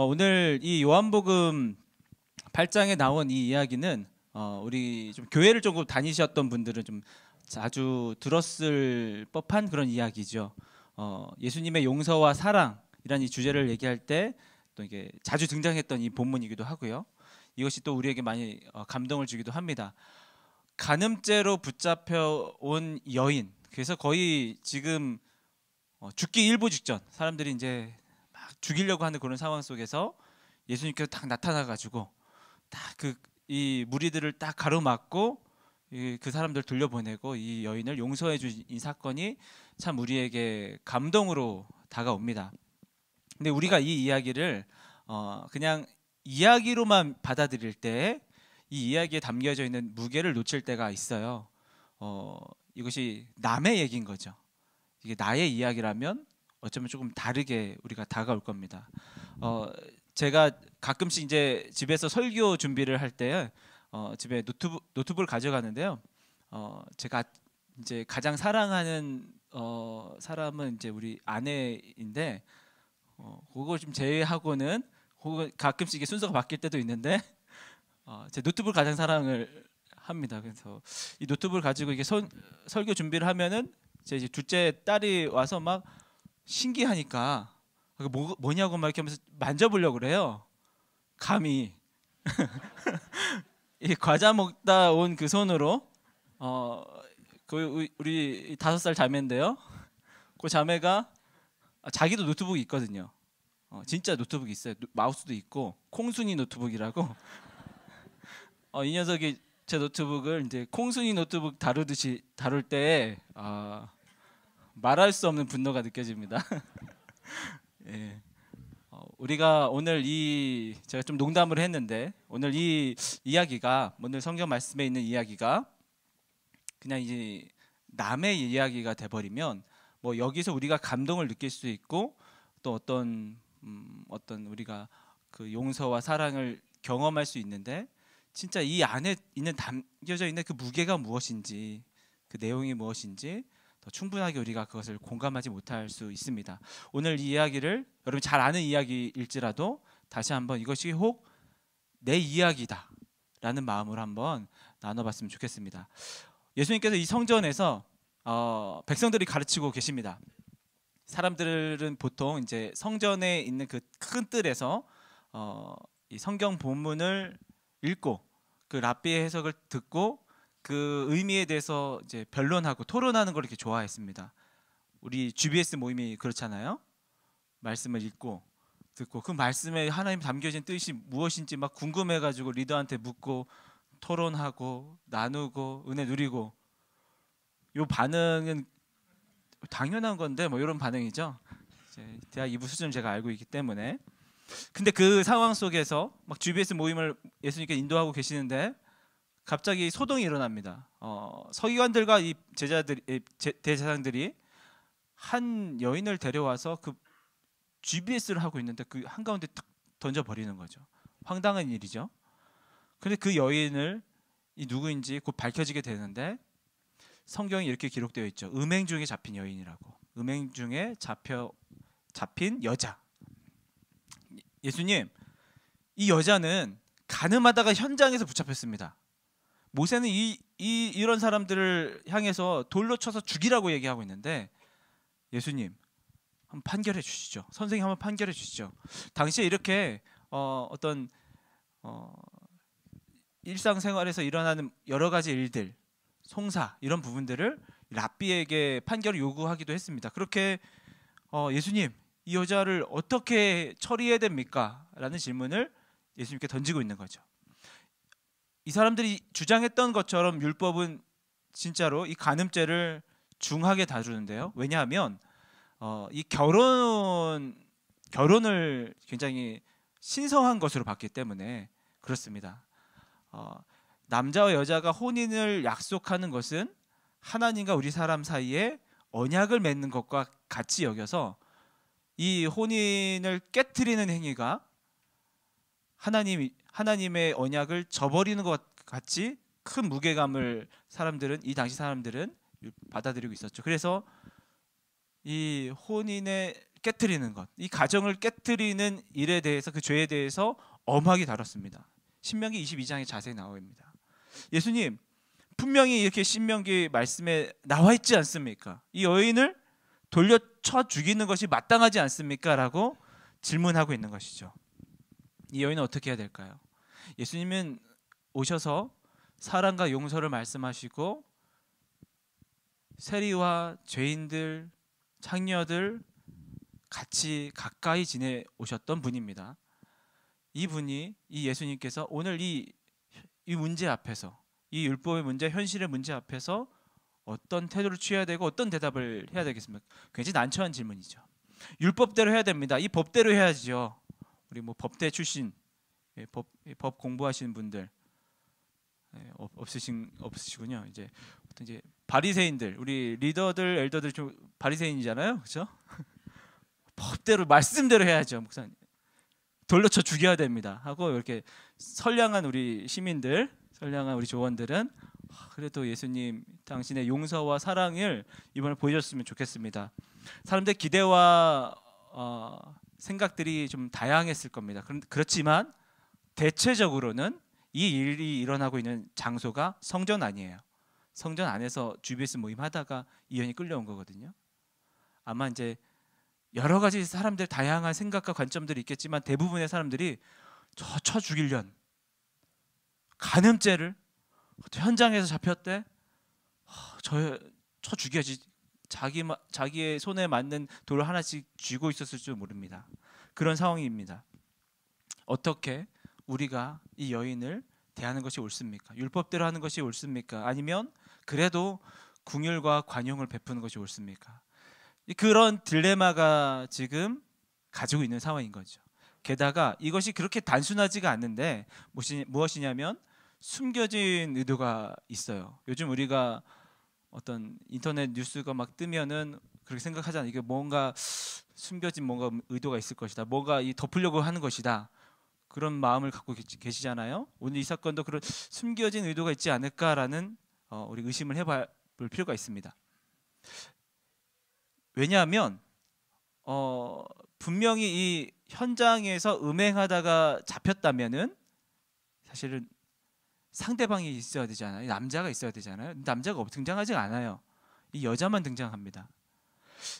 오늘 이 요한복음 8장에 나온 이 이야기는 우리 좀 교회를 조금 다니셨던 분들은 좀 자주 들었을 법한 그런 이야기죠. 예수님의 용서와 사랑이란 이 주제를 얘기할 때 또 이게 자주 등장했던 이 본문이기도 하고요. 이것이 또 우리에게 많이 감동을 주기도 합니다. 간음죄로 붙잡혀 온 여인. 그래서 거의 지금 죽기 일부 직전, 사람들이 이제 막 죽이려고 하는 그런 상황 속에서 예수님께서 딱 나타나 가지고 딱 이 무리들을 딱 가로막고 그 사람들 돌려보내고 이 여인을 용서해 준 이 사건이 참 우리에게 감동으로 다가옵니다. 근데 우리가 이 이야기를 그냥 이야기로만 받아들일 때 이 이야기에 담겨져 있는 무게를 놓칠 때가 있어요. 이것이 남의 얘기인 거죠. 이게 나의 이야기라면 어쩌면 조금 다르게 우리가 다가올 겁니다. 제가 가끔씩 이제 집에서 설교 준비를 할 때 집에 노트북을 가져가는데요. 제가 이제 가장 사랑하는 사람은 이제 우리 아내인데 그거 좀 제외하고는 가끔씩 이게 순서가 바뀔 때도 있는데 제 노트북을 가장 사랑을 합니다. 그래서 이 노트북을 가지고 이게 설교 준비를 하면은 제 이제 둘째 딸이 와서 막 신기하니까 뭐냐고 막 이렇게 하면서 만져보려고 그래요. 감히 이 과자 먹다 온 그 손으로 우리 5살 자매인데요. 그 자매가 자기도 노트북이 있거든요. 진짜 노트북이 있어요. 마우스도 있고 콩순이 노트북이라고. 이 녀석이 제 노트북을 이제 콩순이 노트북 다루듯이 다룰 때 말할 수 없는 분노가 느껴집니다. 예. 우리가 오늘 제가 좀 농담을 했는데 오늘 이 이야기가 오늘 성경 말씀에 있는 이야기가 그냥 이제 남의 이야기가 돼버리면 뭐 여기서 우리가 감동을 느낄 수 있고 또 어떤 우리가 그 용서와 사랑을 경험할 수 있는데 진짜 이 안에 담겨져 있는 그 무게가 무엇인지 그 내용이 무엇인지 더 충분하게 우리가 그것을 공감하지 못할 수 있습니다. 오늘 이 이야기를 여러분 잘 아는 이야기일지라도 다시 한번 이것이 혹 내 이야기다 라는 마음으로 한번 나눠봤으면 좋겠습니다. 예수님께서 이 성전에서 백성들이 가르치고 계십니다. 사람들은 보통 이제 성전에 있는 그 큰 뜰에서 이 성경 본문을 읽고 그 랍비의 해석을 듣고 그 의미에 대해서 이제 변론하고 토론하는 걸 이렇게 좋아했습니다. 우리 GBS 모임이 그렇잖아요. 말씀을 읽고 듣고 그 말씀에 하나님 담겨진 뜻이 무엇인지 막 궁금해가지고 리더한테 묻고 토론하고 나누고 은혜 누리고 요 반응은 당연한 건데 뭐 이런 반응이죠. 이제 대학 2부 수준 제가 알고 있기 때문에. 근데 그 상황 속에서 막 GBS 모임을 예수님께 인도하고 계시는데 갑자기 소동이 일어납니다. 서기관들과 이 대제사장들이 한 여인을 데려와서 그 GBS를 하고 있는데 그 한가운데 탁 던져버리는 거죠. 황당한 일이죠. 그런데 그 여인을 이 누구인지 곧 밝혀지게 되는데 성경에 이렇게 기록되어 있죠. 음행 중에 잡힌 여인이라고. 음행 중에 잡힌 여자. 예수님, 이 여자는 간음하다가 현장에서 붙잡혔습니다. 모세는 이런 사람들을 향해서 돌로 쳐서 죽이라고 얘기하고 있는데 예수님 한번 판결해 주시죠. 선생님 한번 판결해 주시죠. 당시에 이렇게 어떤 일상생활에서 일어나는 여러 가지 일들, 송사 이런 부분들을 랍비에게 판결을 요구하기도 했습니다. 그렇게 예수님 이 여자를 어떻게 처리해야 됩니까? 라는 질문을 예수님께 던지고 있는 거죠. 이 사람들이 주장했던 것처럼 율법은 진짜로 이 간음죄를 중하게 다루는데요. 왜냐하면 이 결혼을 굉장히 신성한 것으로 봤기 때문에 그렇습니다. 남자와 여자가 혼인을 약속하는 것은 하나님과 우리 사람 사이에 언약을 맺는 것과 같이 여겨서 이 혼인을 깨트리는 행위가 하나님의 언약을 저버리는 것 같이 큰 무게감을 이 당시 사람들은 받아들이고 있었죠. 그래서 이 혼인의 깨트리는 것, 이 가정을 깨트리는 일에 대해서, 그 죄에 대해서 엄하게 다뤘습니다. 신명기 22장에 자세히 나옵니다. 예수님 분명히 이렇게 신명기 말씀에 나와 있지 않습니까? 이 여인을 돌려쳐 죽이는 것이 마땅하지 않습니까? 라고 질문하고 있는 것이죠. 이 여인은 어떻게 해야 될까요? 예수님은 오셔서 사랑과 용서를 말씀하시고 세리와 죄인들, 창녀들 같이 가까이 지내오셨던 분입니다. 이분이, 이 예수님께서 오늘 이 문제 앞에서, 이 율법의 문제, 현실의 문제 앞에서 어떤 태도를 취해야 되고 어떤 대답을 해야 되겠습니까? 굉장히 난처한 질문이죠. 율법대로 해야 됩니다. 이 법대로 해야죠. 우리 뭐 법대 출신, 법 공부하시는 분들 없으시군요. 이제 바리새인들, 우리 리더들, 엘더들 좀 바리새인이잖아요, 그렇죠? 법대로 말씀대로 해야죠, 목사님. 돌려쳐 죽여야 됩니다. 하고 이렇게 선량한 우리 시민들, 선량한 우리 조원들은 그래도 예수님 당신의 용서와 사랑을 이번에 보여줬으면 좋겠습니다. 사람들의 기대와 생각들이 좀 다양했을 겁니다. 그렇지만 대체적으로는 이 일이 일어나고 있는 장소가 성전 아니에요. 성전 안에서 GBS 모임 하다가 이 여인이 끌려온 거거든요. 아마 이제 여러 가지 사람들 다양한 생각과 관점들이 있겠지만 대부분의 사람들이 쳐 죽이려는 간음죄를 현장에서 잡혔대. 쳐 죽여야지. 자기의 손에 맞는 돌을 하나씩 쥐고 있었을 줄 모릅니다. 그런 상황입니다. 어떻게 우리가 이 여인을 대하는 것이 옳습니까? 율법대로 하는 것이 옳습니까? 아니면 그래도 긍휼과 관용을 베푸는 것이 옳습니까? 그런 딜레마가 지금 가지고 있는 상황인 거죠. 게다가 이것이 그렇게 단순하지가 않는데 무엇이냐면 숨겨진 의도가 있어요. 요즘 우리가 어떤 인터넷 뉴스가 막 뜨면은 그렇게 생각하잖아요. 이게 뭔가 숨겨진 뭔가 의도가 있을 것이다. 뭔가 덮으려고 하는 것이다. 그런 마음을 갖고 계시잖아요. 오늘 이 사건도 그런 숨겨진 의도가 있지 않을까라는 우리 의심을 해볼 필요가 있습니다. 왜냐하면 분명히 이 현장에서 음행하다가 잡혔다면은 사실은 상대방이 있어야 되잖아요. 남자가 있어야 되잖아요. 남자가 등장하지 않아요. 이 여자만 등장합니다.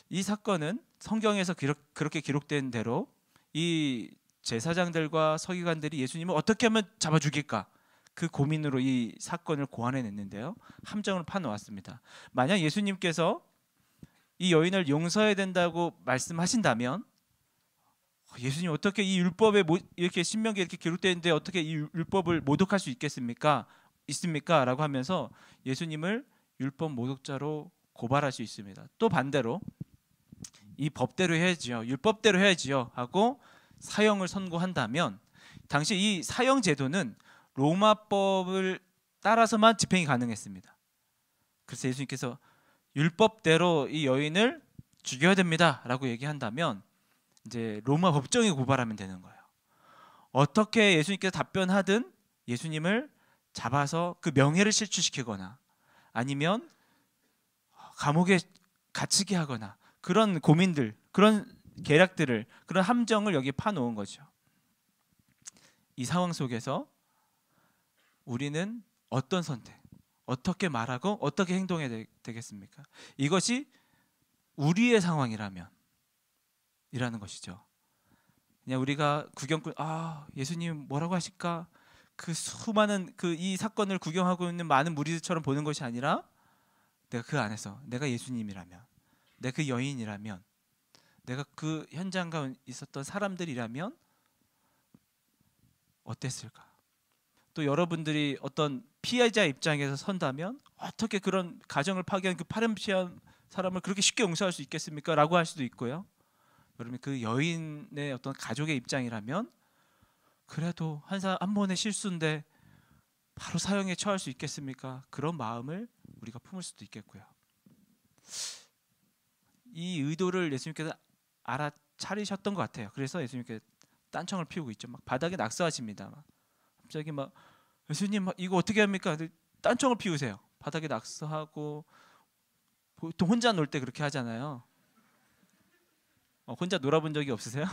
이 사건은 성경에서 그렇게 기록된 대로 이 제사장들과 서기관들이 예수님을 어떻게 하면 잡아 죽일까? 그 고민으로 이 사건을 고안해냈는데요. 함정을 파놓았습니다. 만약 예수님께서 이 여인을 용서해야 된다고 말씀하신다면 예수님 어떻게 이 율법에 이렇게 신명기에 이렇게 기록되어 있는데 어떻게 이 율법을 모독할 수 있습니까? 라고 하면서 예수님을 율법 모독자로 고발할 수 있습니다. 또 반대로 이 법대로 해야지요, 율법대로 해야지요 하고 사형을 선고한다면 당시 이 사형 제도는 로마법을 따라서만 집행이 가능했습니다. 그래서 예수님께서 율법대로 이 여인을 죽여야 됩니다라고 얘기한다면 이제 로마 법정에 고발하면 되는 거예요. 어떻게 예수님께서 답변하든 예수님을 잡아서 그 명예를 실추시키거나 아니면 감옥에 갇히게 하거나 그런 고민들, 그런 계략들을, 그런 함정을 여기 파놓은 거죠. 이 상황 속에서 우리는 어떤 선택, 어떻게 말하고 어떻게 행동해야 되겠습니까? 이것이 우리의 상황이라면 이라는 것이죠. 그냥 우리가 구경꾼, 예수님 뭐라고 하실까? 그 수많은 이 사건을 구경하고 있는 많은 무리들처럼 보는 것이 아니라 내가 그 안에서 내가 예수님이라면, 내가 그 여인이라면, 내가 그 현장 가운데 있었던 사람들이라면 어땠을까? 또 여러분들이 어떤 피해자 입장에서 선다면 어떻게 그런 가정을 파괴한 그 파렴치한 사람을 그렇게 쉽게 용서할 수 있겠습니까? 라고 할 수도 있고요. 여러분 그 여인의 어떤 가족의 입장이라면 그래도 한 번의 실수인데 바로 사형에 처할 수 있겠습니까? 그런 마음을 우리가 품을 수도 있겠고요. 이 의도를 예수님께서 알아차리셨던 것 같아요. 그래서 예수님께서 딴청을 피우고 있죠. 막 바닥에 낙서하십니다. 갑자기 막 예수님 이거 어떻게 합니까? 딴청을 피우세요. 바닥에 낙서하고 보통 혼자 놀 때 그렇게 하잖아요. 혼자 놀아본 적이 없으세요?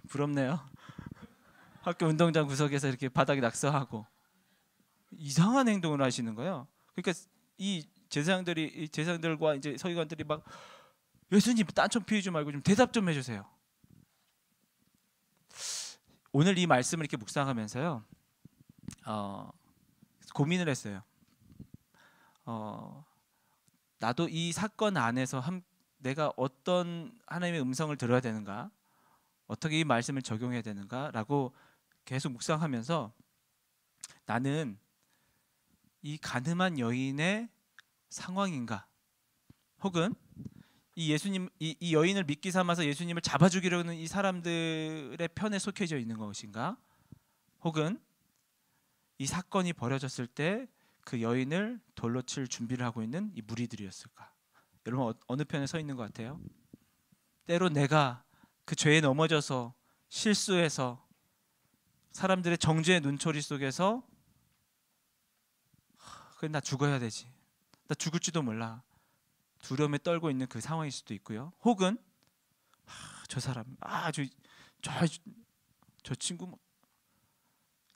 부럽네요. 학교 운동장 구석에서 이렇게 바닥에 낙서하고 이상한 행동을 하시는 거예요. 그러니까 이 제사장들과 이제 서기관들이 막 예수님 딴청 피우지 말고 좀 대답 좀 해주세요. 오늘 이 말씀을 이렇게 묵상하면서요, 고민을 했어요. 나도 이 사건 안에서 내가 어떤 하나님의 음성을 들어야 되는가, 어떻게 이 말씀을 적용해야 되는가라고 계속 묵상하면서 나는 이 가늠한 여인의 상황인가, 혹은 이 여인을 미끼 삼아서 예수님을 잡아 죽이려는 이 사람들의 편에 속해져 있는 것인가, 혹은 이 사건이 벌어졌을 때 그 여인을 돌로 칠 준비를 하고 있는 이 무리들이었을까? 여러분 어느 편에 서 있는 것 같아요? 때로 내가 그 죄에 넘어져서 실수해서 사람들의 정죄의 눈초리 속에서 그래 나 죽어야 되지, 나 죽을지도 몰라, 두려움에 떨고 있는 그 상황일 수도 있고요. 혹은 저 사람, 저 친구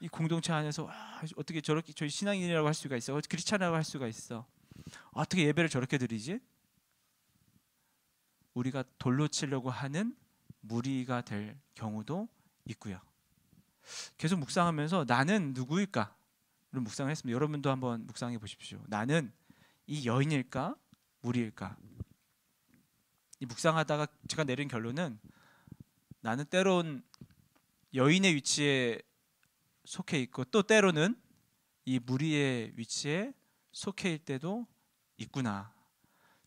이 공동체 안에서 어떻게 저렇게 저희 신앙인이라고 할 수가 있어, 크리스찬이라고 할 수가 있어, 어떻게 예배를 저렇게 드리지? 우리가 돌로 치려고 하는 무리가 될 경우도 있고요. 계속 묵상하면서 나는 누구일까? 이런 묵상을 했습니다. 여러분도 한번 묵상해 보십시오. 나는 이 여인일까? 무리일까? 이 묵상하다가 제가 내린 결론은 나는 때론 여인의 위치에 속해 있고 또 때로는 이 무리의 위치에 속해 있을 때도 있구나.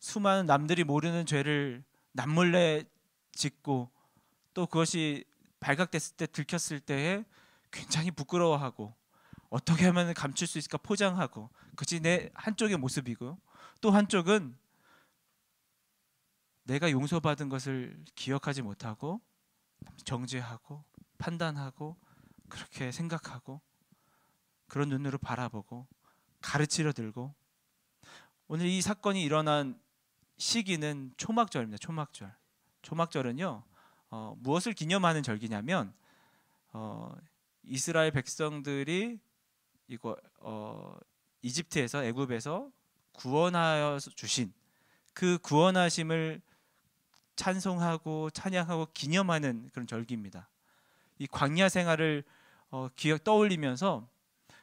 수많은 남들이 모르는 죄를 남몰래 짓고 또 그것이 발각됐을 때, 들켰을 때에 굉장히 부끄러워하고 어떻게 하면 감출 수 있을까 포장하고, 그것이 내 한쪽의 모습이고, 또 한쪽은 내가 용서받은 것을 기억하지 못하고 정죄하고 판단하고 그렇게 생각하고 그런 눈으로 바라보고 가르치려 들고. 오늘 이 사건이 일어난 시기는 초막절입니다. 초막절. 초막절은요, 무엇을 기념하는 절기냐면 이스라엘 백성들이 이집트에서, 애굽에서 구원하여 주신 그 구원하심을 찬송하고 찬양하고 기념하는 그런 절기입니다. 이 광야 생활을 떠올리면서,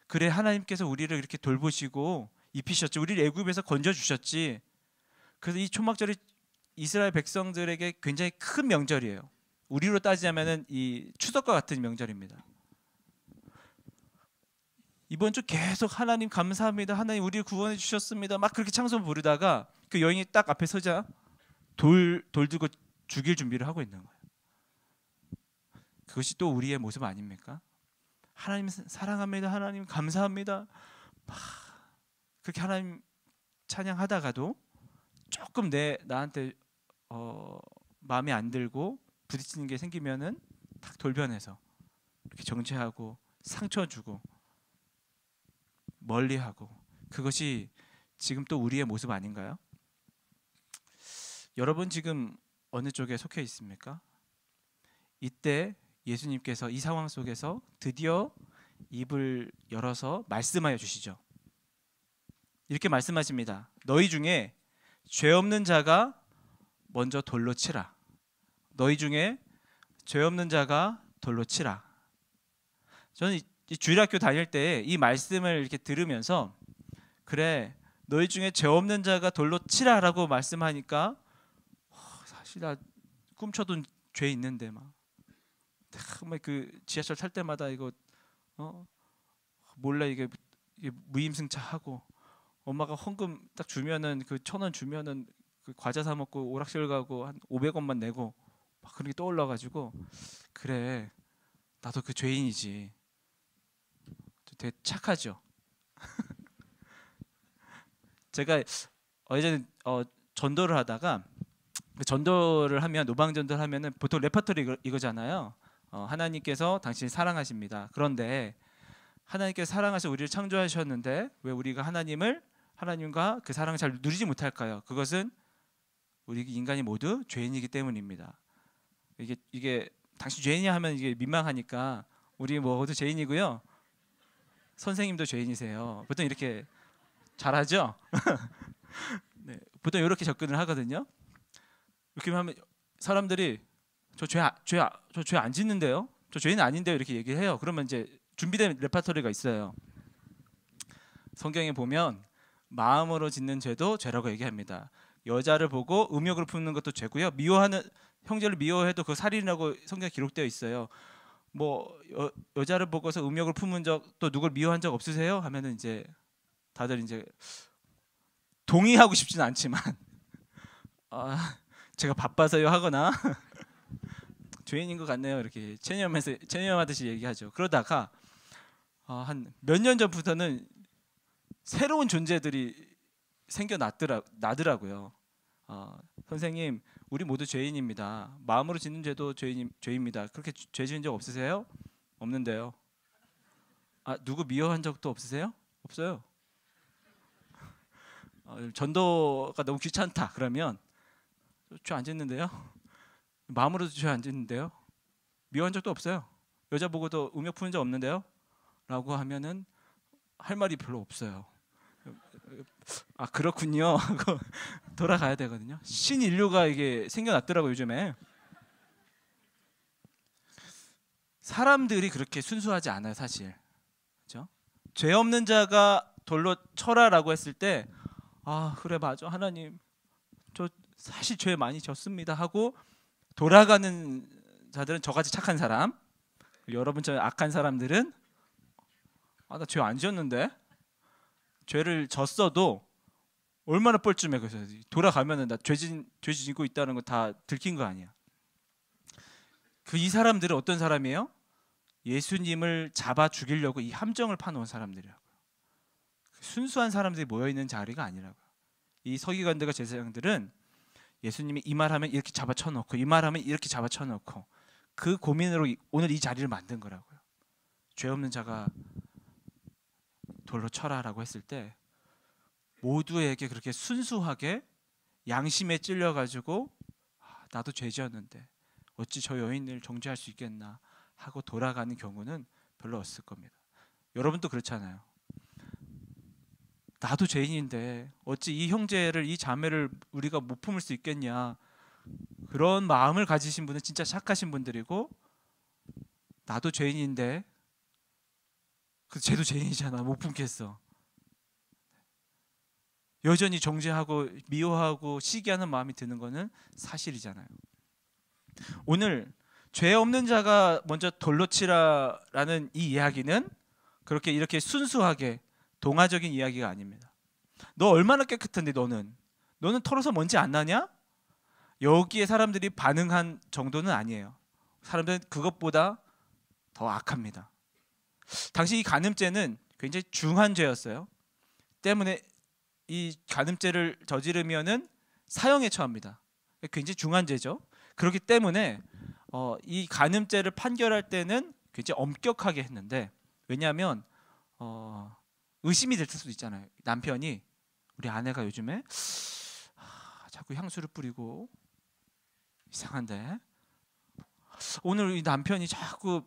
그래 하나님께서 우리를 이렇게 돌보시고 입히셨지, 우리를 애굽에서 건져 주셨지. 그래서 이 초막절이 이스라엘 백성들에게 굉장히 큰 명절이에요. 우리로 따지자면은 이 추석과 같은 명절입니다. 이번 주 계속 하나님 감사합니다, 하나님 우리를 구원해 주셨습니다, 막 그렇게 찬송 부르다가 그 여인이 딱 앞에 서자 돌 들고 죽일 준비를 하고 있는 거예요. 그것이 또 우리의 모습 아닙니까? 하나님 사랑합니다, 하나님 감사합니다, 막 그렇게 하나님 찬양하다가도 조금 나한테 마음에 안 들고 부딪히는 게 생기면은 딱 돌변해서 이렇게 정죄하고 상처 주고 멀리하고, 그것이 지금 또 우리의 모습 아닌가요? 여러분 지금 어느 쪽에 속해 있습니까? 이때 예수님께서 이 상황 속에서 드디어 입을 열어서 말씀하여 주시죠. 이렇게 말씀하십니다. 너희 중에 죄 없는 자가 먼저 돌로 치라. 너희 중에 죄 없는 자가 돌로 치라. 저는 이 주일학교 다닐 때 이 말씀을 이렇게 들으면서, 그래 너희 중에 죄 없는 자가 돌로 치라라고 말씀하니까 사실 나 꿈쳐둔 죄 있는데 막 그 지하철 탈 때마다 이거 몰래 이게 무임승차하고, 엄마가 헌금 딱 주면은 그 1,000원 주면은 그 과자 사 먹고 오락실 가고 한 500원만 내고 막 그런 게 떠올라가지고, 그래 나도 그 죄인이지. 되게 착하죠. 제가 예전에 전도를 하다가, 전도를 하면, 노방전도를 하면은 보통 레퍼토리 이거잖아요. 하나님께서 당신을 사랑하십니다. 그런데 하나님께서 사랑하셔 우리를 창조하셨는데 왜 우리가 하나님과 그 사랑을 잘 누리지 못할까요? 그것은 우리 인간이 모두 죄인이기 때문입니다. 이게 당신 죄인이야 하면 이게 민망하니까 우리 모두 죄인이고요. 선생님도 죄인이세요. 보통 이렇게 잘하죠? 네, 보통 이렇게 접근을 하거든요. 이렇게 하면 사람들이 저 죄 안 짓는데요? 저 죄인 아닌데요? 이렇게 얘기를 해요. 그러면 이제 준비된 레파토리가 있어요. 성경에 보면 마음으로 짓는 죄도 죄라고 얘기합니다. 여자를 보고 음욕으로 품는 것도 죄고요. 미워하는 형제를 미워해도 그 살인이라고 성경에 기록되어 있어요. 뭐 여자를 보고서 음욕을 품은 적 또 누굴 미워한 적 없으세요? 하면은 이제 다들 이제 동의하고 싶지는 않지만 제가 바빠서요 하거나 죄인인 것 같네요 이렇게 체념하듯이 얘기하죠. 그러다가 한 몇 년 전부터는 새로운 존재들이 나더라고요. 선생님, 우리 모두 죄인입니다. 마음으로 짓는 죄도 죄입니다. 그렇게 죄 지은 적 없으세요? 없는데요. 누구 미워한 적도 없으세요? 없어요. 전도가 너무 귀찮다 그러면 죄 안 짓는데요. 마음으로도 죄 안 짓는데요. 미워한 적도 없어요. 여자 보고도 음욕 푸는 적 없는데요. 라고 하면은 할 말이 별로 없어요. 그렇군요 하고 돌아가야 되거든요. 신인류가 이게 생겨났더라고요. 요즘에 사람들이 그렇게 순수하지 않아요 사실. 그렇죠? 죄 없는 자가 돌로 쳐라라고 했을 때 그래 맞아 하나님 저 사실 죄 많이 졌습니다 하고 돌아가는 자들은 저같이 착한 사람, 여러분처럼 악한 사람들은 나 죄 안 지었는데, 죄를 졌어도 얼마나 뻘쭘해. 그래서 돌아가면은 나 죄 지고 있다는 거 다 들킨 거 아니야. 이 사람들은 어떤 사람이에요? 예수님을 잡아 죽이려고 이 함정을 파놓은 사람들이라고요. 순수한 사람들이 모여 있는 자리가 아니라고요. 이 서기관들과 제사장들은 예수님이 이 말하면 이렇게 잡아쳐놓고 이 말하면 이렇게 잡아쳐놓고 그 고민으로 오늘 이 자리를 만든 거라고요. 죄 없는 자가 돌로 쳐라라고 했을 때 모두에게 그렇게 순수하게 양심에 찔려가지고 나도 죄 지었는데 어찌 저 여인을 정죄할 수 있겠나 하고 돌아가는 경우는 별로 없을 겁니다. 여러분도 그렇잖아요. 나도 죄인인데 어찌 이 형제를 이 자매를 우리가 못 품을 수 있겠냐, 그런 마음을 가지신 분은 진짜 착하신 분들이고, 나도 죄인인데 쟤도 죄인이잖아 못 품겠어, 여전히 정죄하고 미워하고 시기하는 마음이 드는 거는 사실이잖아요. 오늘 죄 없는 자가 먼저 돌로 치라라는 이 이야기는 그렇게 이렇게 순수하게 동화적인 이야기가 아닙니다. 너 얼마나 깨끗한데 너는 털어서 먼지 안 나냐? 여기에 사람들이 반응한 정도는 아니에요. 사람들은 그것보다 더 악합니다. 당시 이 간음죄는 굉장히 중한 죄였어요. 때문에 이 간음죄를 저지르면은 사형에 처합니다. 굉장히 중한 죄죠. 그렇기 때문에 이 간음죄를 판결할 때는 굉장히 엄격하게 했는데, 왜냐하면 의심이 될 수도 있잖아요. 남편이 우리 아내가 요즘에 자꾸 향수를 뿌리고 이상한데, 오늘 이 남편이 자꾸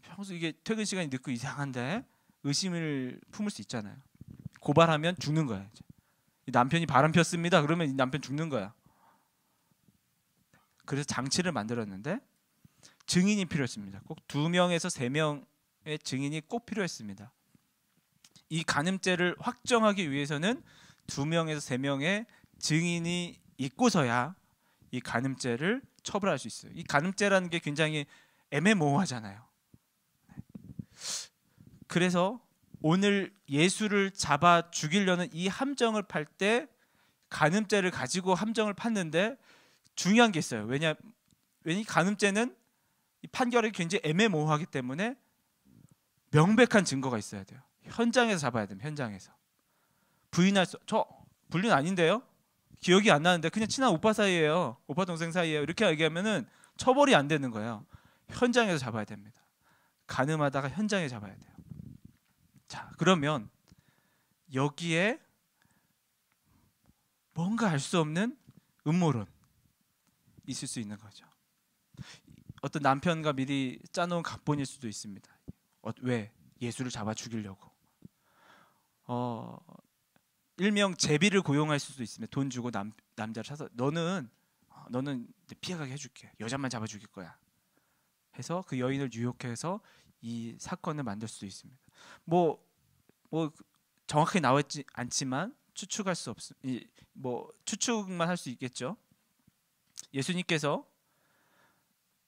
평소 이게 퇴근 시간이 늦고 이상한데, 의심을 품을 수 있잖아요. 고발하면 죽는 거야. 이제. 이 남편이 바람 폈습니다. 그러면 이 남편 죽는 거야. 그래서 장치를 만들었는데 증인이 필요했습니다. 꼭 2명에서 3명의 증인이 꼭 필요했습니다. 이 간음죄를 확정하기 위해서는 2명에서 3명의 증인이 있고서야 이 간음죄를 처벌할 수 있어요. 이 간음죄라는 게 굉장히 애매모호하잖아요. 그래서 오늘 예수를 잡아 죽이려는 이 함정을 팔 때 간음죄를 가지고 함정을 팠는데 중요한 게 있어요. 왜냐 간음죄는 이 판결이 굉장히 애매모호하기 때문에 명백한 증거가 있어야 돼요. 현장에서 잡아야 됩니다. 현장에서. 저 불륜 아닌데요? 기억이 안 나는데 그냥 친한 오빠 사이예요. 오빠 동생 사이예요. 이렇게 얘기하면은 처벌이 안 되는 거예요. 현장에서 잡아야 됩니다. 간음하다가 현장에 잡아야 돼요. 자, 그러면 여기에 뭔가 알 수 없는 음모론 있을 수 있는 거죠. 어떤 남편과 미리 짜놓은 각본일 수도 있습니다. 왜? 예수를 잡아 죽이려고. 일명 제비를 고용할 수도 있습니다. 돈 주고 남자를 사서 너는 피해가게 해줄게. 여자만 잡아 죽일 거야. 해서 그 여인을 유혹해서 이 사건을 만들 수도 있습니다. 뭐 정확하게 나왔지 않지만 추측할 수 추측만 할 수 있겠죠. 예수님께서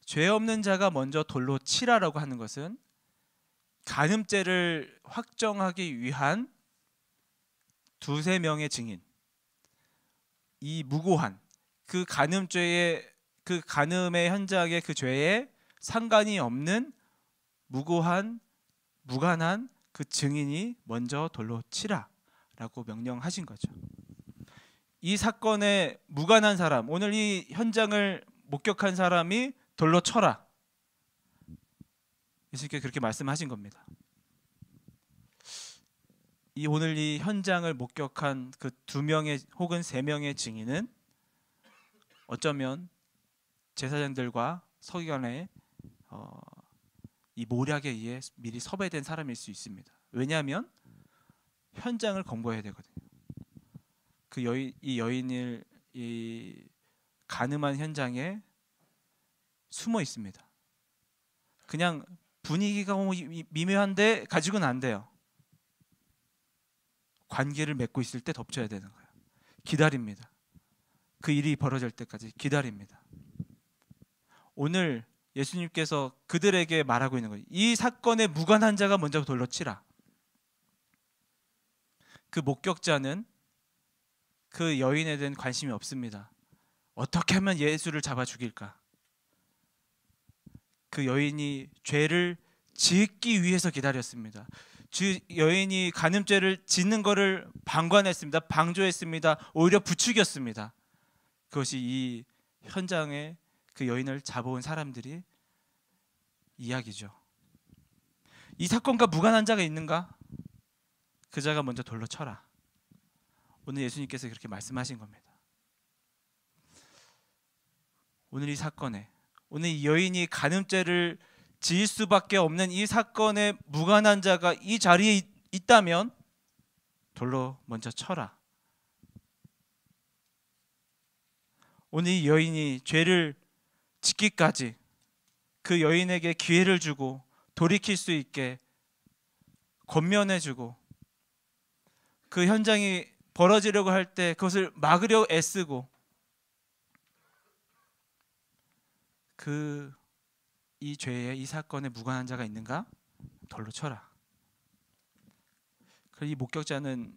죄 없는 자가 먼저 돌로 치라라고 하는 것은 간음죄를 확정하기 위한 두세 명의 증인, 이 무고한 그 간음죄의 그 간음의 현장의 그 죄에 상관이 없는 무고한 무관한 그 증인이 먼저 돌로 치라라고 명령하신 거죠. 이 사건에 무관한 사람, 오늘 이 현장을 목격한 사람이 돌로 쳐라. 예수님께서 그렇게 말씀하신 겁니다. 오늘 이 현장을 목격한 그 2명의 혹은 3명의 증인은 어쩌면 제사장들과 서기관의 이 모략에 의해 미리 섭외된 사람일 수 있습니다. 왜냐하면 현장을 검거해야 되거든요. 이 여인을 이 간음한 현장에 숨어 있습니다. 그냥 분위기가 미묘한데 가지고는 안 돼요. 관계를 맺고 있을 때 덮쳐야 되는 거예요. 기다립니다. 그 일이 벌어질 때까지 기다립니다. 오늘 예수님께서 그들에게 말하고 있는 거예요. 이 사건에 무관한 자가 먼저 돌로 치라. 그 목격자는 그 여인에 대한 관심이 없습니다. 어떻게 하면 예수를 잡아 죽일까? 그 여인이 죄를 짓기 위해서 기다렸습니다. 여인이 간음죄를 짓는 것을 방관했습니다. 방조했습니다. 오히려 부추겼습니다. 그것이 이 현장에 그 여인을 잡아온 사람들이 이야기죠. 이 사건과 무관한 자가 있는가? 그 자가 먼저 돌로 쳐라. 오늘 예수님께서 그렇게 말씀하신 겁니다. 오늘 이 사건에, 오늘 이 여인이 간음죄를 지을 수밖에 없는 이 사건에 무관한 자가 이 자리에 있다면 돌로 먼저 쳐라. 오늘 이 여인이 죄를 짓기까지 그 여인에게 기회를 주고 돌이킬 수 있게 권면해주고 그 현장이 벌어지려고 할 때 그것을 막으려 애쓰고 이 죄에 이 사건에 무관한 자가 있는가? 돌로 쳐라. 이 목격자는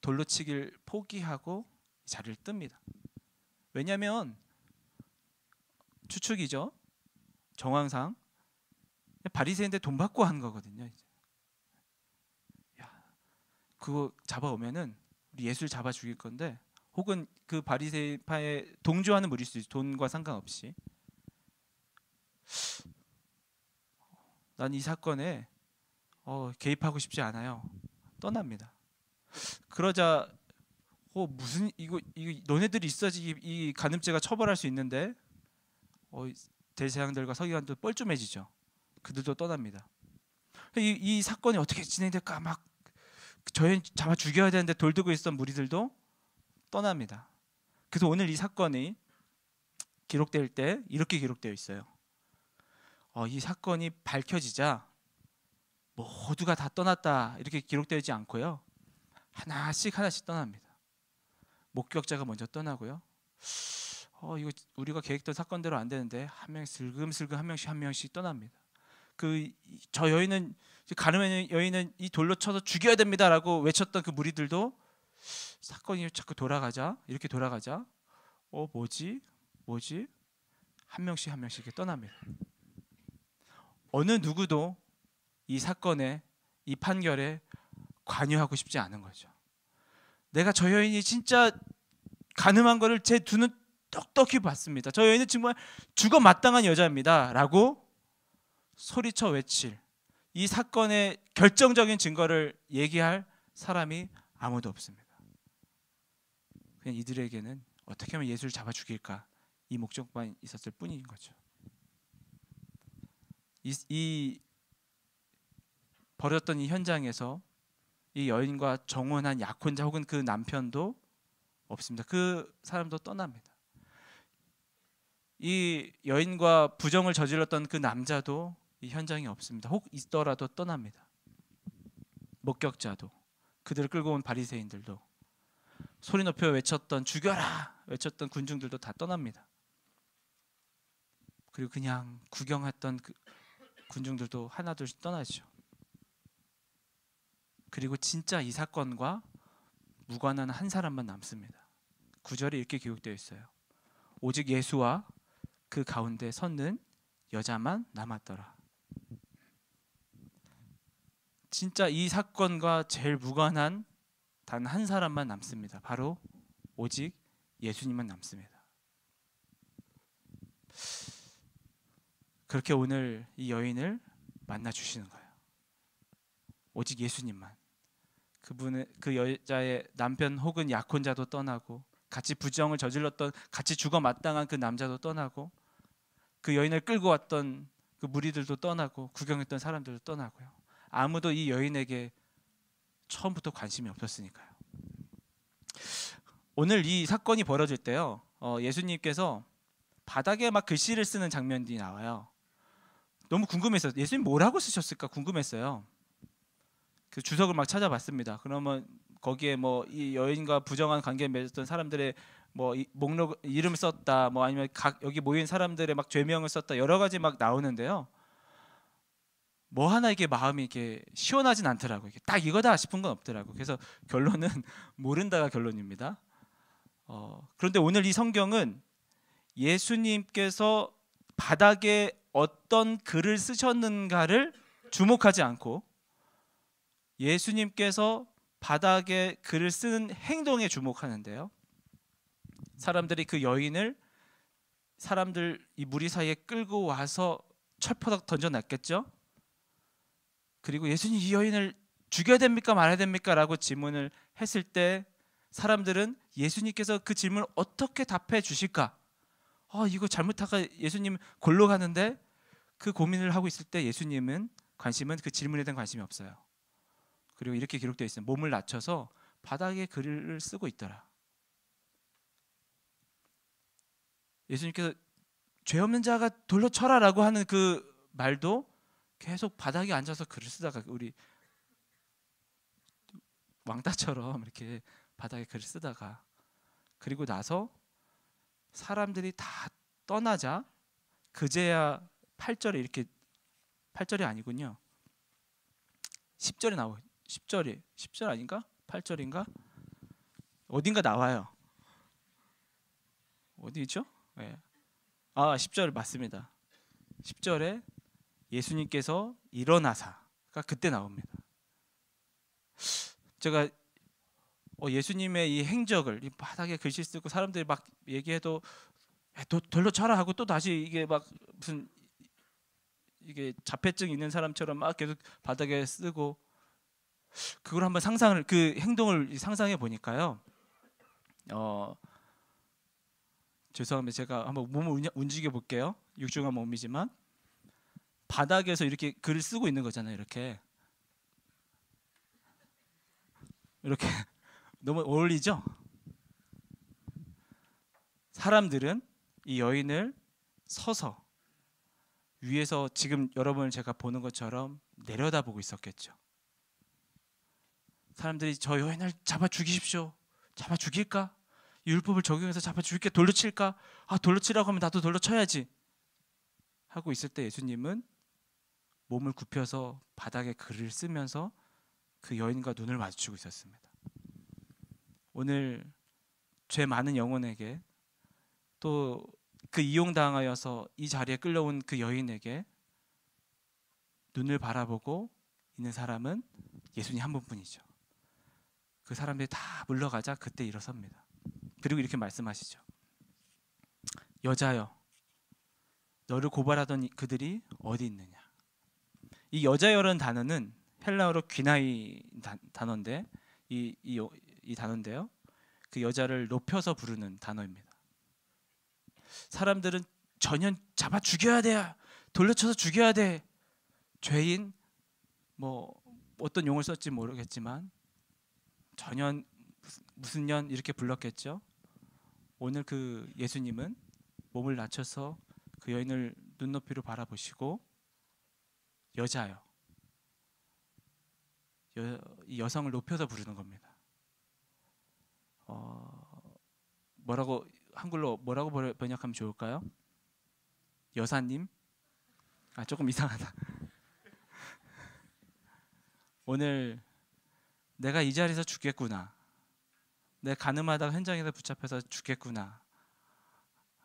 돌로 치길 포기하고 자리를 뜹니다. 왜냐하면 추측이죠. 정황상 바리새인데 돈 받고 한 거거든요. 그거 잡아오면은 우리 예수를 잡아 죽일 건데, 혹은 그 바리새파에 동조하는 무리일 수 있어요. 돈과 상관없이. 난 이 사건에 개입하고 싶지 않아요. 떠납니다. 그러자 무슨 이거 너네들이 있어야지 이 간음죄가 처벌할 수 있는데 대제사장들과 서기관도 뻘쭘해지죠. 그들도 떠납니다. 이 사건이 어떻게 진행될까 막 저희 잡아 죽여야 되는데 돌 들고 있었던 무리들도 떠납니다. 그래서 오늘 이 사건이 기록될 때 이렇게 기록되어 있어요. 이 사건이 밝혀지자 모두가 다 떠났다 이렇게 기록되어 있지 않고요. 하나씩 떠납니다. 목격자가 먼저 떠나고요. 이거 우리가 계획던 사건대로 안 되는데 한 명씩 슬금슬금 한 명씩 떠납니다. 저 여인은 간음한 여인은 이 돌로 쳐서 죽여야 됩니다라고 외쳤던 그 무리들도 사건이 자꾸 이렇게 돌아가자 뭐지 한 명씩 이렇게 떠납니다. 어느 누구도 이 사건에 이 판결에 관여하고 싶지 않은 거죠. 내가 저 여인이 진짜 간음한 거를 제 두 눈 똑똑히 봤습니다. 저 여인은 정말 죽어 마땅한 여자입니다 라고 소리쳐 외칠, 이 사건의 결정적인 증거를 얘기할 사람이 아무도 없습니다. 그냥 이들에게는 어떻게 하면 예수를 잡아 죽일까 이 목적만 있었을 뿐인 거죠. 이 벌어졌던 이 현장에서 이 여인과 정혼한 약혼자 혹은 그 남편도 없습니다. 그 사람도 떠납니다. 이 여인과 부정을 저질렀던 그 남자도 이 현장에 없습니다. 혹 있더라도 떠납니다. 목격자도, 그들을 끌고 온 바리새인들도, 소리 높여 외쳤던 죽여라 외쳤던 군중들도 다 떠납니다. 그리고 그냥 구경했던 그 군중들도 하나둘씩 떠나죠. 그리고 진짜 이 사건과 무관한 한 사람만 남습니다. 9절에 이렇게 기록되어 있어요. 오직 예수와 그 가운데 섰는 여자만 남았더라. 진짜 이 사건과 제일 무관한 단 한 사람만 남습니다. 바로 오직 예수님만 남습니다. 그렇게 오늘 이 여인을 만나 주시는 거예요. 오직 예수님만. 그 여자의 남편 혹은 약혼자도 떠나고, 같이 부정을 저질렀던, 같이 죽어 마땅한 그 남자도 떠나고, 그 여인을 끌고 왔던 그 무리들도 떠나고, 구경했던 사람들도 떠나고요. 아무도 이 여인에게 처음부터 관심이 없었으니까요. 오늘 이 사건이 벌어질 때요, 예수님께서 바닥에 막 글씨를 쓰는 장면이 나와요. 너무 궁금했어요. 예수님 뭐라고 쓰셨을까 궁금했어요. 그 주석을 막 찾아봤습니다. 그러면 거기에 뭐 이 여인과 부정한 관계에 맺었던 사람들의 뭐 목록 이름을 썼다, 뭐 아니면 각 여기 모인 사람들의 막 죄명을 썼다, 여러 가지 막 나오는데요. 뭐 하나 이게 마음이 이렇게 시원하진 않더라고요. 딱 이거다 싶은 건 없더라고요. 그래서 결론은 모른다가 결론입니다. 그런데 오늘 이 성경은 예수님께서 바닥에 어떤 글을 쓰셨는가를 주목하지 않고 예수님께서 바닥에 글을 쓰는 행동에 주목하는데요. 사람들이 그 여인을 사람들 이 무리 사이에 끌고 와서 철퍼덕 던져놨겠죠. 그리고 예수님 이 여인을 죽여야 됩니까 말아야 됩니까? 라고 질문을 했을 때 사람들은 예수님께서 그 질문을 어떻게 답해 주실까? 이거 잘못하가 예수님 골로 가는데, 그 고민을 하고 있을 때 예수님은 관심은 그 질문에 대한 관심이 없어요. 그리고 이렇게 기록되어 있어요. 몸을 낮춰서 바닥에 글을 쓰고 있더라. 예수님께서 죄 없는 자가 돌로 쳐라라고 하는 그 말도 계속 바닥에 앉아서 글을 쓰다가 우리 왕따처럼 이렇게 바닥에 글을 쓰다가, 그리고 나서 사람들이 다 떠나자 그제야 8절에 이렇게, 8절이 아니군요. 10절에 나와요. 10절 아닌가? 8절인가? 어딘가 나와요. 어디죠? 네. 10절 맞습니다. 10절에 예수님께서 일어나사가 그때 나옵니다. 제가 예수님의 이 행적을, 이 바닥에 글씨 쓰고 사람들이 막 얘기해도 돌로 쳐라 하고 또 다시 이게 막 무슨 이게 자폐증 있는 사람처럼 막 계속 바닥에 쓰고, 그걸 한번 그 행동을 상상해 보니까요. 죄송합니다. 제가 한번 몸을 움직여 볼게요. 육중한 몸이지만 바닥에서 이렇게 글을 쓰고 있는 거잖아요. 이렇게 너무 어울리죠? 사람들은 이 여인을 서서 위에서 지금 여러분을 제가 보는 것처럼 내려다보고 있었겠죠. 사람들이 저 여인을 잡아 죽이십시오. 잡아 죽일까? 율법을 적용해서 잡아 죽일게. 돌로 칠까? 돌로 치라고 하면 나도 돌로 쳐야지 하고 있을 때 예수님은 몸을 굽혀서 바닥에 글을 쓰면서 그 여인과 눈을 마주치고 있었습니다. 오늘 죄 많은 영혼에게, 또 그 이용당하여서 이 자리에 끌려온 그 여인에게 눈을 바라보고 있는 사람은 예수님 한 분뿐이죠. 그 사람들이 다 물러가자 그때 일어섭니다. 그리고 이렇게 말씀하시죠. 여자여, 너를 고발하던 그들이 어디 있느냐. 이 여자여라는 단어는 헬라어로 귀나이 단어인데 이 단어인데요. 그 여자를 높여서 부르는 단어입니다. 사람들은 전혀 잡아 죽여야 돼, 돌려쳐서 죽여야 돼 죄인, 뭐 어떤 용을 썼지 모르겠지만 전혀 무슨 년 이렇게 불렀겠죠. 오늘 그 예수님은 몸을 낮춰서 그 여인을 눈높이로 바라보시고 여자요, 이 여성을 높여서 부르는 겁니다. 뭐라고 한글로 뭐라고 번역하면 좋을까요? 여사님? 조금 이상하다. 오늘 내가 이 자리에서 죽겠구나, 내가 가늠하다가 현장에서 붙잡혀서 죽겠구나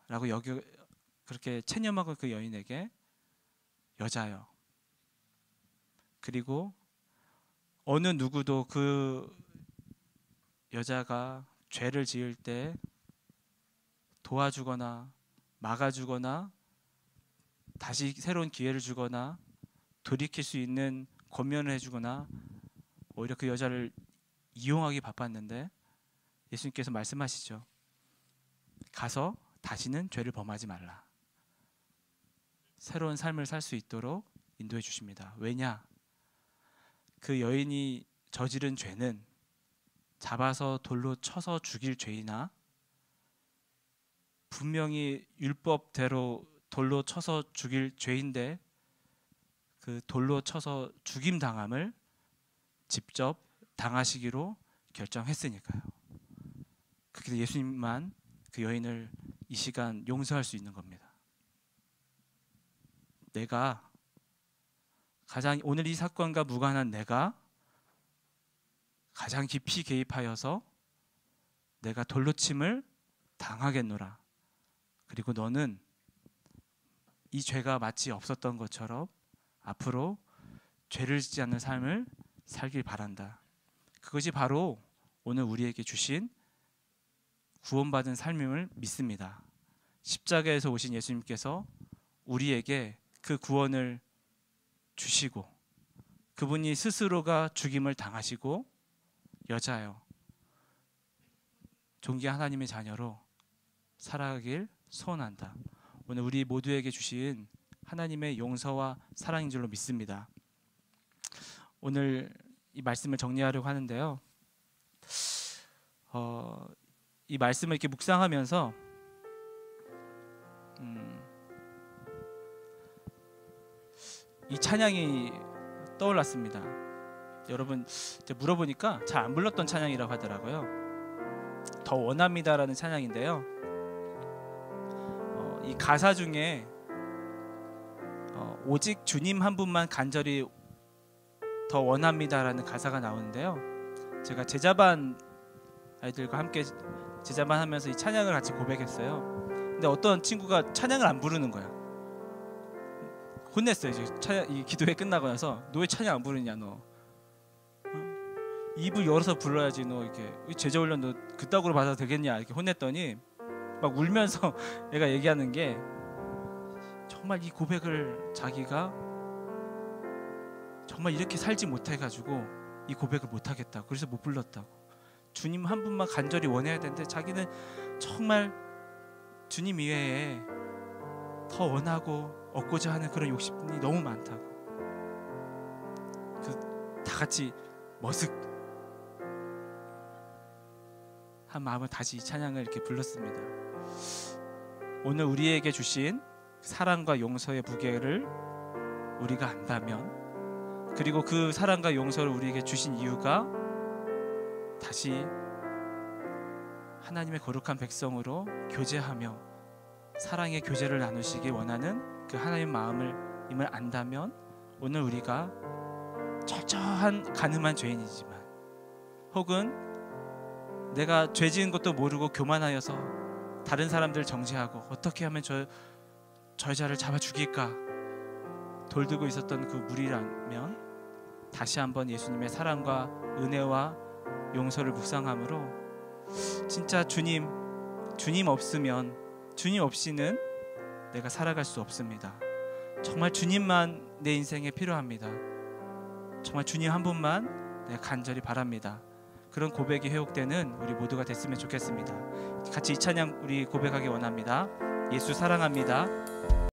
라고 그렇게 체념하고 그 여인에게 여자요. 그리고 어느 누구도 그 여자가 죄를 지을 때 도와주거나 막아주거나 다시 새로운 기회를 주거나 돌이킬 수 있는 권면을 해주거나 오히려 그 여자를 이용하기 바빴는데 예수님께서 말씀하시죠. 가서 다시는 죄를 범하지 말라. 새로운 삶을 살 수 있도록 인도해 주십니다. 왜냐? 그 여인이 저지른 죄는 잡아서 돌로 쳐서 죽일 죄이나 분명히 율법대로 돌로 쳐서 죽일 죄인데 그 돌로 쳐서 죽임 당함을 직접 당하시기로 결정했으니까요. 그렇게 예수님만 그 여인을 이 시간 용서할 수 있는 겁니다. 내가 가장 오늘 이 사건과 무관한 내가 가장 깊이 개입하여서 내가 돌로 침을 당하겠노라. 그리고 너는 이 죄가 마치 없었던 것처럼 앞으로 죄를 짓지 않는 삶을 살길 바란다. 그것이 바로 오늘 우리에게 주신 구원받은 삶임을 믿습니다. 십자가에서 오신 예수님께서 우리에게 그 구원을 주시고 그분이 스스로가 죽임을 당하시고 여자요, 존귀한 하나님의 자녀로 살아가길 소원한다. 오늘 우리 모두에게 주신 하나님의 용서와 사랑인 줄로 믿습니다. 오늘 이 말씀을 정리하려고 하는데요. 이 말씀을 이렇게 묵상하면서 이 찬양이 떠올랐습니다. 여러분 물어보니까 잘 안 불렀던 찬양이라고 하더라고요. 더 원합니다라는 찬양인데요. 이 가사 중에 오직 주님 한 분만 간절히 더 원합니다라는 가사가 나오는데요. 제가 제자반 아이들과 함께 제자반 하면서 이 찬양을 같이 고백했어요. 근데 어떤 친구가 찬양을 안 부르는 거야. 혼냈어요. 이 기도회 끝나고 나서 너 왜 찬양 안 부르냐 너. 입을 열어서 불러야지 너 이렇게 제자 훈련 너 그따구로 받아도 되겠냐 이렇게 혼냈더니 막 울면서 얘가 얘기하는 게 정말 이 고백을 자기가 정말 이렇게 살지 못해가지고 이 고백을 못하겠다고 그래서 못 불렀다고. 주님 한 분만 간절히 원해야 되는데 자기는 정말 주님 이외에 더 원하고 얻고자 하는 그런 욕심이 너무 많다고. 다 같이 머쓱 한 마음을 다시 이 찬양을 이렇게 불렀습니다. 오늘 우리에게 주신 사랑과 용서의 무게를 우리가 안다면, 그리고 그 사랑과 용서를 우리에게 주신 이유가 다시 하나님의 거룩한 백성으로 교제하며 사랑의 교제를 나누시기 원하는 그 하나님의 마음을 안다면, 오늘 우리가 철저한 가늠한 죄인이지만 혹은 내가 죄 지은 것도 모르고 교만하여서 다른 사람들 정죄하고 어떻게 하면 저 여자를 잡아 죽일까 돌들고 있었던 그 무리라면 다시 한번 예수님의 사랑과 은혜와 용서를 묵상함으로 진짜 주님 없으면, 주님 없이는 내가 살아갈 수 없습니다. 정말 주님만 내 인생에 필요합니다. 정말 주님 한 분만 내가 간절히 바랍니다. 그런 고백이 회복되는 우리 모두가 됐으면 좋겠습니다. 같이 이 찬양 우리 고백하기 원합니다. 예수 사랑합니다.